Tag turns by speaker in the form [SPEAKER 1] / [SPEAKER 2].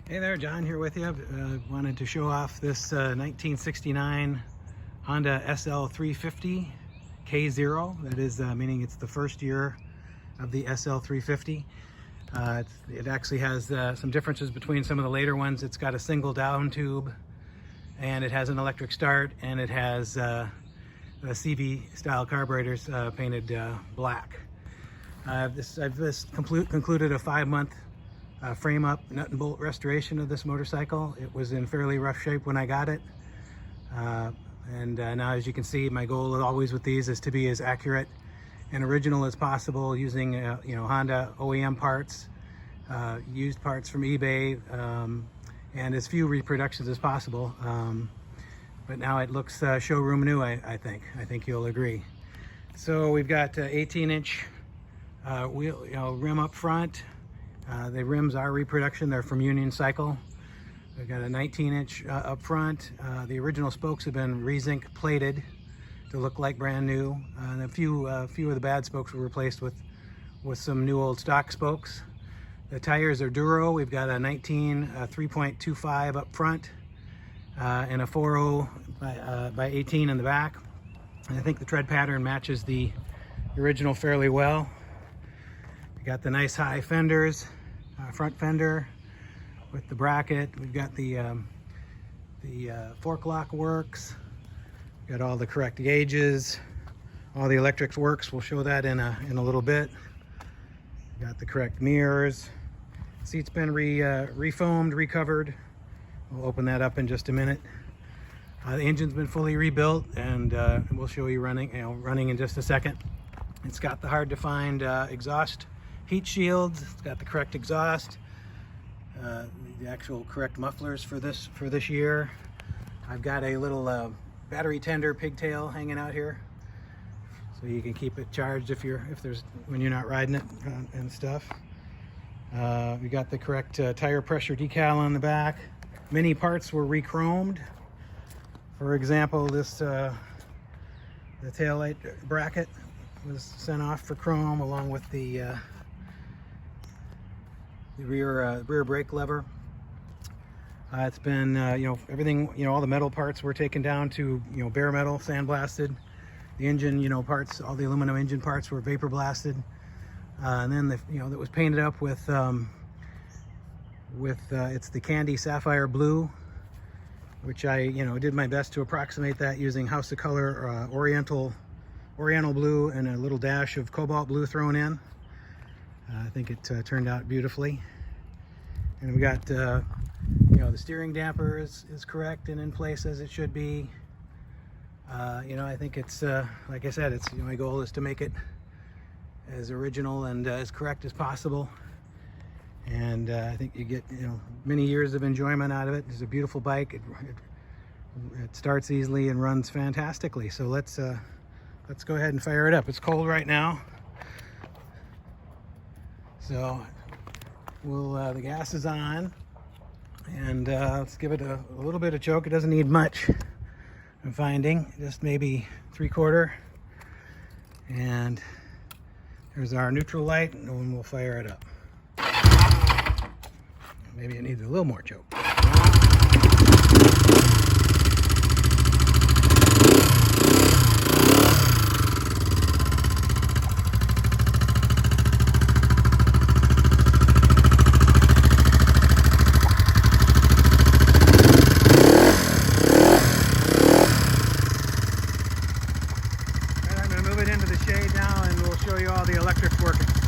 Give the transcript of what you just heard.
[SPEAKER 1] Hey there, John here with you. Wanted to show off this 1969 Honda SL350 K0. That is meaning it's the first year of the SL350. It actually has some differences between some of the later ones. It's got a single down tube, and it has an electric start, and it has the CV style carburetors painted black. I've just concluded a 5-month frame up nut and bolt restoration of this motorcycle. It was in fairly rough shape when I got it, and now, as you can see, my goal always with these is to be as accurate and original as possible, using Honda OEM parts, used parts from eBay, and as few reproductions as possible. But now it looks showroom new, I think you'll agree. So we've got 18-inch wheel, rim up front. The rims are reproduction, they're from Union Cycle. We've got a 19-inch up front. The original spokes have been re-zinc plated to look like brand new. And a few of the bad spokes were replaced with some new old stock spokes. The tires are Duro. We've got a 19 3.25 up front and a 4.0 by 18 in the back. And I think the tread pattern matches the original fairly well. We got the nice high fenders, front fender with the bracket. We've got the fork lock works. Got all the correct gauges. All the electrics works. We'll show that in a little bit. Got the correct mirrors. Seat's been refoamed, recovered. We'll open that up in just a minute. The engine's been fully rebuilt, and we'll show you running in just a second. It's got the hard to find exhaust heat shields. It's got the correct exhaust, the actual correct mufflers for this year. I've got a little battery tender pigtail hanging out here, so you can keep it charged when you're not riding it and stuff. We got the correct tire pressure decal on the back. Many parts were re-chromed. For example, this the taillight bracket was sent off for chrome, along with the rear brake lever. It's been everything, all the metal parts were taken down to bare metal, sandblasted. The engine parts, all the aluminum engine parts were vapor blasted, and then that was painted up with it's the Candy Sapphire Blue, which I did my best to approximate that using House of Color Oriental blue and a little dash of cobalt blue thrown in. I think it turned out beautifully. And we got the steering damper is correct and in place as it should be. I think it's like I said, it's my goal is to make it as original and as correct as possible. And I think you get many years of enjoyment out of it. It's a beautiful bike. It starts easily and runs fantastically. So let's go ahead and fire it up. It's cold right now, so the gas is on, and let's give it a little bit of choke. It doesn't need much, I'm finding, just maybe 3/4. And there's our neutral light, and then we'll fire it up. Maybe it needs a little more choke. I'm going to move it into the shade now, and we'll show you all the electrics working.